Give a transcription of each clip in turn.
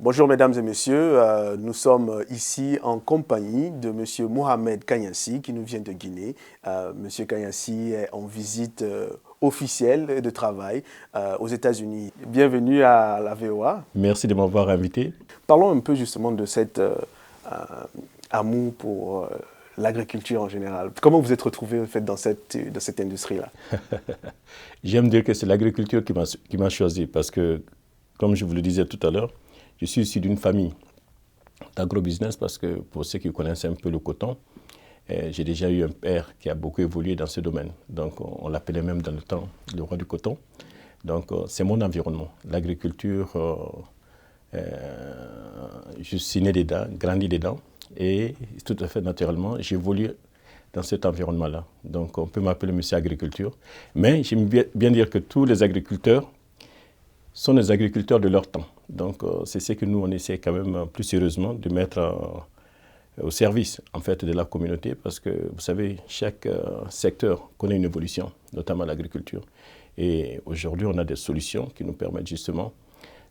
Bonjour mesdames et messieurs, nous sommes ici en compagnie de monsieur Mohamed Kanyassi qui nous vient de Guinée. Monsieur Kanyassi est en visite officielle de travail aux États-Unis. Bienvenue à la VOA. Merci de m'avoir invité. Parlons un peu justement de cet amour pour l'agriculture en général. Comment vous êtes retrouvé en fait, dans cette industrie-là? J'aime dire que c'est l'agriculture qui m'a choisi parce que, comme je vous le disais tout à l'heure, je suis issu d'une famille d'agrobusiness parce que pour ceux qui connaissent un peu le coton, j'ai déjà eu un père qui a beaucoup évolué dans ce domaine. Donc on l'appelait même dans le temps le roi du coton. Donc c'est mon environnement. L'agriculture, je suis né dedans, grandi dedans et tout à fait naturellement, j'évolue dans cet environnement-là. Donc on peut m'appeler monsieur agriculture. Mais j'aime bien dire que tous les agriculteurs sont des agriculteurs de leur temps. Donc c'est ce que nous, on essaie quand même plus sérieusement de mettre au service en fait, de la communauté parce que, vous savez, chaque secteur connaît une évolution, notamment l'agriculture. Et aujourd'hui, on a des solutions qui nous permettent justement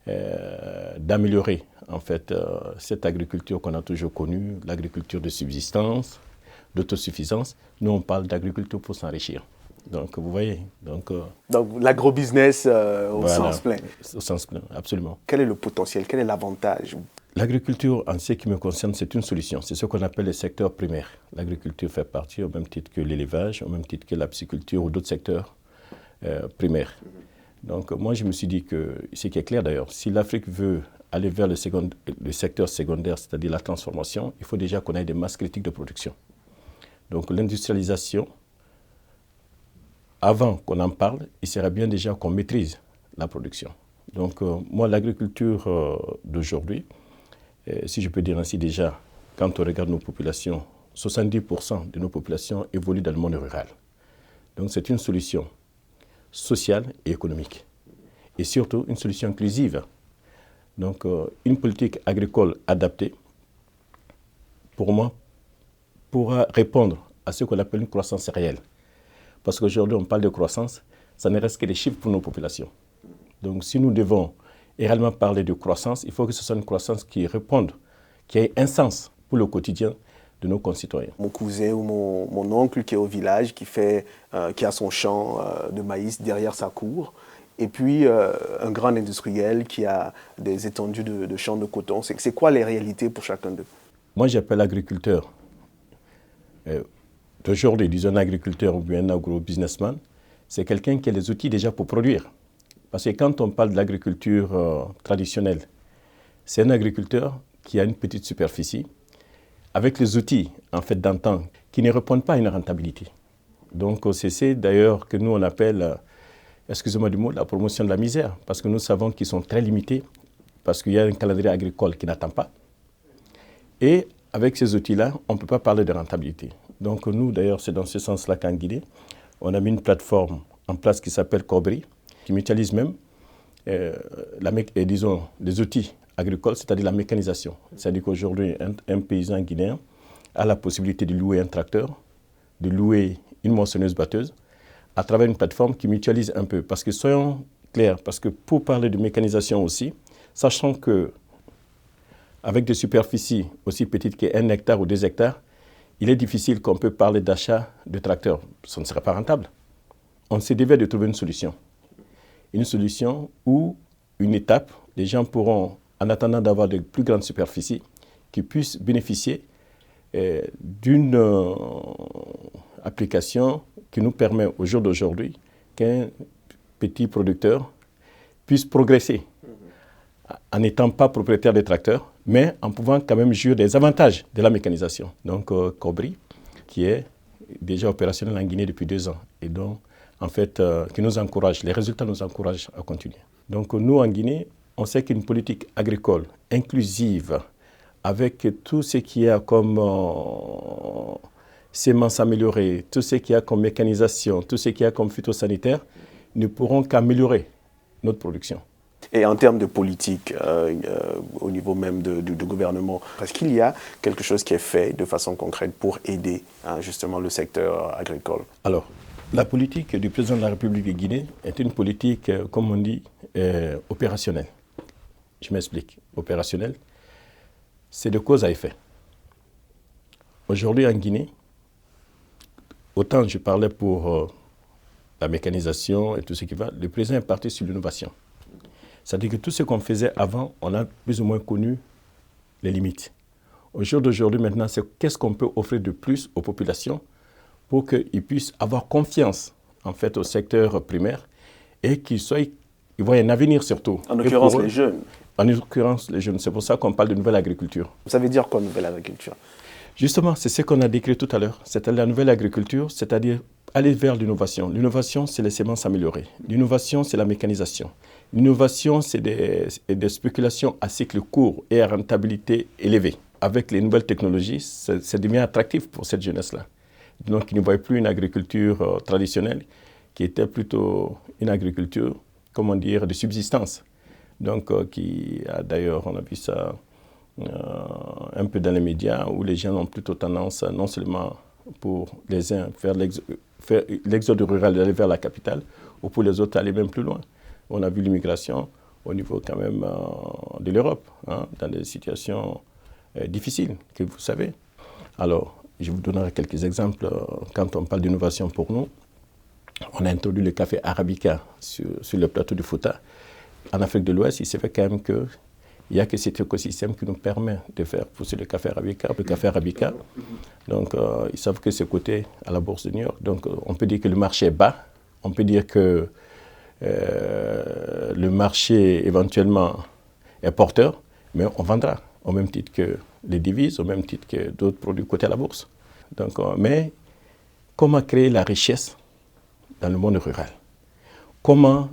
d'améliorer en fait, cette agriculture qu'on a toujours connue, l'agriculture de subsistance, d'autosuffisance. Nous, on parle d'agriculture pour s'enrichir. Donc, vous voyez. Donc l'agrobusiness au voilà, sens plein. Au sens plein, absolument. Quel est le potentiel? Quel est l'avantage? L'agriculture, en ce qui me concerne, c'est une solution. C'est ce qu'on appelle le secteur primaire. L'agriculture fait partie, au même titre que l'élevage, au même titre que la pisciculture ou d'autres secteurs primaires. Donc, moi, je me suis dit que, ce qui est clair d'ailleurs, si l'Afrique veut aller vers le secteur secondaire, c'est-à-dire la transformation, il faut déjà qu'on ait des masses critiques de production. Donc, l'industrialisation, avant qu'on en parle, il serait bien déjà qu'on maîtrise la production. Donc, moi, l'agriculture d'aujourd'hui, si je peux dire ainsi déjà, quand on regarde nos populations, 70% de nos populations évoluent dans le monde rural. Donc, c'est une solution sociale et économique. Et surtout, une solution inclusive. Donc, une politique agricole adaptée, pour moi, pourra répondre à ce qu'on appelle une croissance réelle. Parce qu'aujourd'hui, on parle de croissance, ça ne reste que des chiffres pour nos populations. Donc, si nous devons réellement parler de croissance, il faut que ce soit une croissance qui réponde, qui ait un sens pour le quotidien de nos concitoyens. Mon cousin ou mon oncle qui est au village, qui a son champ de maïs derrière sa cour, et puis un grand industriel qui a des étendues de champs de coton. C'est quoi les réalités pour chacun d'eux? Moi, j'appelle l'agriculteur d'aujourd'hui, disons un agriculteur ou bien un agro-businessman, c'est quelqu'un qui a les outils déjà pour produire. Parce que quand on parle de l'agriculture traditionnelle, c'est un agriculteur qui a une petite superficie, avec les outils en fait, d'antan qui ne répondent pas à une rentabilité. Donc c'est d'ailleurs que nous on appelle, excusez-moi du mot, la promotion de la misère, parce que nous savons qu'ils sont très limités, parce qu'il y a un calendrier agricole qui n'attend pas. Et avec ces outils-là, on ne peut pas parler de rentabilité. Donc nous, d'ailleurs, c'est dans ce sens-là qu'en Guinée, on a mis une plateforme en place qui s'appelle Cobri, qui mutualise même disons, les outils agricoles, c'est-à-dire la mécanisation. C'est-à-dire qu'aujourd'hui, un paysan guinéen a la possibilité de louer un tracteur, de louer une moissonneuse-batteuse, à travers une plateforme qui mutualise un peu. Parce que soyons clairs, parce que pour parler de mécanisation aussi, sachant que avec des superficies aussi petites qu'1 hectare ou 2 hectares, il est difficile qu'on peut parler d'achat de tracteurs. Ça ne serait pas rentable. On se devait de trouver une solution. Une solution où une étape, les gens pourront, en attendant d'avoir de plus grandes superficies, qui puissent bénéficier d'une application qui nous permet au jour d'aujourd'hui qu'un petit producteur puisse progresser en n'étant pas propriétaire des tracteurs, mais en pouvant quand même jouir des avantages de la mécanisation. Donc Cobri, qui est déjà opérationnel en Guinée depuis 2 ans, et donc en fait, qui nous encourage, les résultats nous encouragent à continuer. Donc nous, en Guinée, on sait qu'une politique agricole inclusive, avec tout ce qu'il y a comme semences améliorées, tout ce qu'il y a comme mécanisation, tout ce qu'il y a comme phytosanitaire, ne pourront qu'améliorer notre production. Et en termes de politique, au niveau même du gouvernement, est-ce qu'il y a quelque chose qui est fait de façon concrète pour aider justement le secteur agricole? Alors, la politique du président de la République de Guinée est une politique, comme on dit, opérationnelle. Je m'explique. Opérationnel, c'est de cause à effet. Aujourd'hui en Guinée, autant je parlais pour la mécanisation et tout ce qui va, le président est parti sur l'innovation. C'est-à-dire que tout ce qu'on faisait avant, on a plus ou moins connu les limites. Au jour d'aujourd'hui, maintenant, c'est qu'est-ce qu'on peut offrir de plus aux populations pour qu'ils puissent avoir confiance en fait, au secteur primaire et qu'ils voient un avenir surtout. En l'occurrence, les jeunes. En l'occurrence, les jeunes. C'est pour ça qu'on parle de nouvelle agriculture. Ça veut dire quoi, nouvelle agriculture? Justement, c'est ce qu'on a décrit tout à l'heure. C'est la nouvelle agriculture, c'est-à-dire aller vers l'innovation. L'innovation, c'est les semences améliorées. L'innovation, c'est la mécanisation. L'innovation, c'est des spéculations à cycle court et à rentabilité élevée. Avec les nouvelles technologies, ça devient attractif pour cette jeunesse-là. Donc, ils ne voient plus une agriculture traditionnelle qui était plutôt une agriculture, comment dire, de subsistance. Donc, qui a d'ailleurs, on a vu ça un peu dans les médias, où les gens ont plutôt tendance, non seulement pour les uns, faire l'exode rural d'aller vers la capitale, ou pour les autres aller même plus loin. On a vu l'immigration au niveau quand même de l'Europe, hein, dans des situations difficiles, que vous savez. Alors, je vous donnerai quelques exemples. Quand on parle d'innovation pour nous, on a introduit le café arabica sur le plateau du Fouta. En Afrique de l'Ouest, il s'est fait quand même qu'il n'y a que cet écosystème qui nous permet de faire pousser le café arabica. Le café arabica, donc ils savent que c'est coté à la bourse de New York. Donc on peut dire que le marché est bas. On peut dire que le marché éventuellement est porteur, mais on vendra au même titre que les devises, au même titre que d'autres produits cotés à la bourse. Donc, mais comment créer la richesse dans le monde rural? Comment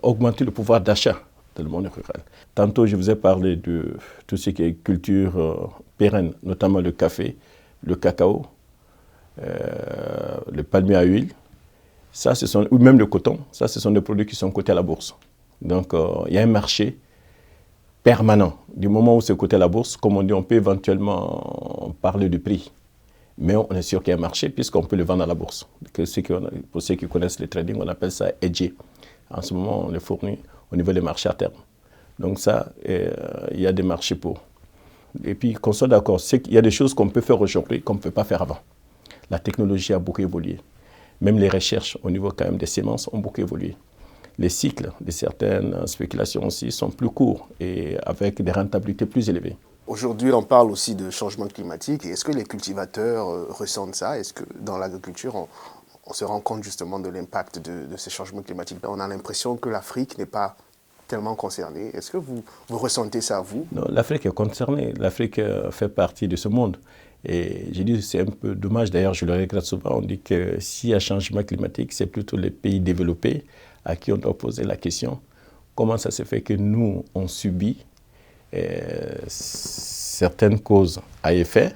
augmenter le pouvoir d'achat dans le monde rural? Tantôt, je vous ai parlé de tout ce qui est culture pérenne, notamment le café, le cacao, le palmier à huile. Ça, ou même le coton, ça, ce sont des produits qui sont cotés à la bourse. Donc, il y a un marché permanent. Du moment où c'est coté à la bourse, comme on dit, on peut éventuellement parler du prix. Mais on est sûr qu'il y a un marché puisqu'on peut le vendre à la bourse. Pour ceux qui connaissent le trading, on appelle ça hedgé. En ce moment, on le fournit au niveau des marchés à terme. Donc ça, il y a des marchés pour. Et puis qu'on soit d'accord, c'est qu'il y a des choses qu'on peut faire aujourd'hui qu'on ne peut pas faire avant. La technologie a beaucoup évolué. Même les recherches au niveau quand même des semences ont beaucoup évolué. Les cycles de certaines spéculations aussi sont plus courts et avec des rentabilités plus élevées. Aujourd'hui, on parle aussi de changement climatique. Est-ce que les cultivateurs ressentent ça? Est-ce que dans l'agriculture, on se rend compte justement de l'impact de ces changements climatiques? On a l'impression que l'Afrique n'est pas tellement concernée. Est-ce que vous ressentez ça, vous? Non, l'Afrique est concernée. L'Afrique fait partie de ce monde. Et j'ai dit, c'est un peu dommage, d'ailleurs, je le regrette souvent. On dit que s'il y a changement climatique, c'est plutôt les pays développés à qui on doit poser la question. Comment ça se fait que nous, on subit certaines causes à effet,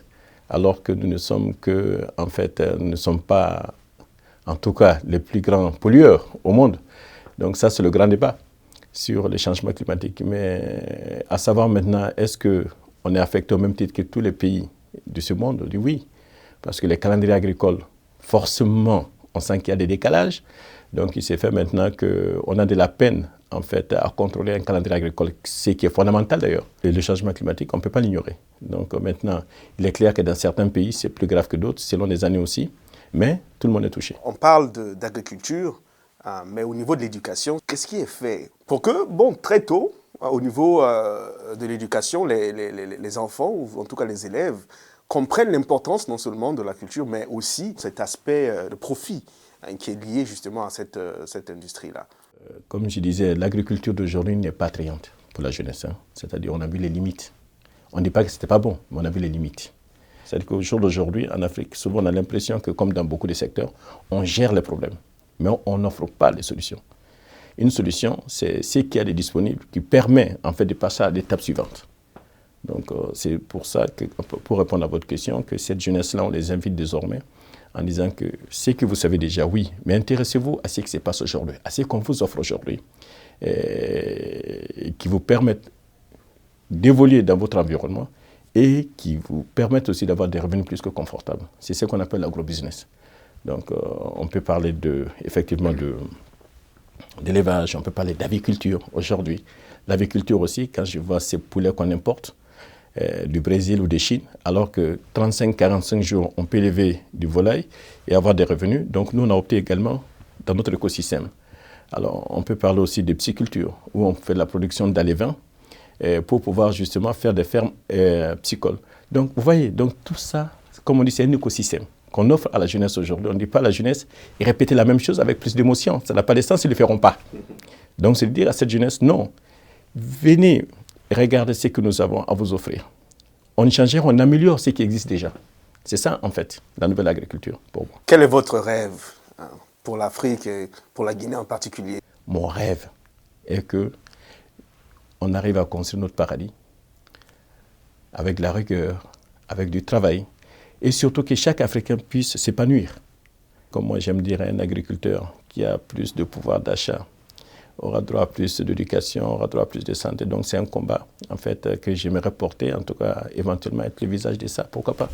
alors que nous ne sommes que, en fait, nous ne sommes pas, en tout cas, les plus grands pollueurs au monde. Donc ça, c'est le grand débat sur les changements climatiques. Mais à savoir maintenant, est-ce qu'on est affecté au même titre que tous les pays de ce monde? On dit oui, parce que les calendriers agricoles, forcément, on sent qu'il y a des décalages. Donc il s'est fait maintenant qu'on a de la peine en fait, à contrôler un calendrier agricole, ce qui est fondamental d'ailleurs. Et le changement climatique, on ne peut pas l'ignorer. Donc maintenant, il est clair que dans certains pays, c'est plus grave que d'autres, selon les années aussi, mais tout le monde est touché. On parle d'agriculture, mais au niveau de l'éducation, qu'est-ce qui est fait pour que, bon, très tôt, au niveau de l'éducation, les enfants, ou en tout cas les élèves, comprennent l'importance non seulement de la culture, mais aussi cet aspect de profit qui est lié justement à cette industrie-là? Comme je disais, l'agriculture d'aujourd'hui n'est pas attrayante pour la jeunesse. Hein. C'est-à-dire qu'on a vu les limites. On ne dit pas que ce n'était pas bon, mais on a vu les limites. C'est-à-dire qu'au jour d'aujourd'hui, en Afrique, souvent on a l'impression que, comme dans beaucoup de secteurs, on gère les problèmes, mais on n'offre pas les solutions. Une solution, c'est ce qu'il y a de disponible qui permet en fait de passer à l'étape suivante. Donc c'est pour ça que, pour répondre à votre question, que cette jeunesse-là, on les invite désormais en disant que ce que vous savez déjà, oui, mais intéressez-vous à ce qui se passe aujourd'hui, à ce qu'on vous offre aujourd'hui, qui vous permettent d'évoluer dans votre environnement et qui vous permettent aussi d'avoir des revenus plus que confortables. C'est ce qu'on appelle l'agrobusiness. Donc on peut parler effectivement d'élevage, on peut parler d'aviculture aujourd'hui. L'aviculture aussi, quand je vois ces poulets qu'on importe du Brésil ou de Chine, alors que 35-45 jours, on peut élever du volaille et avoir des revenus. Donc nous, on a opté également dans notre écosystème. Alors on peut parler aussi de pisciculture, où on fait la production d'alevins pour pouvoir justement faire des fermes piscicoles. Donc vous voyez, donc tout ça, comme on dit, c'est un écosystème qu'on offre à la jeunesse aujourd'hui. On ne dit pas à la jeunesse et répéter la même chose avec plus d'émotion. Ça n'a pas de sens, ils ne le feront pas. Donc c'est de dire à cette jeunesse, non, venez regarder ce que nous avons à vous offrir. On change, on améliore ce qui existe déjà. C'est ça, en fait, la nouvelle agriculture pour moi. Quel est votre rêve pour l'Afrique et pour la Guinée en particulier? Mon rêve est qu'on arrive à construire notre paradis avec la rigueur, avec du travail, et surtout que chaque Africain puisse s'épanouir. Comme moi, j'aime dire, un agriculteur qui a plus de pouvoir d'achat aura droit à plus d'éducation, aura droit à plus de santé. Donc c'est un combat, en fait, que j'aimerais porter, en tout cas, éventuellement être le visage de ça, pourquoi pas.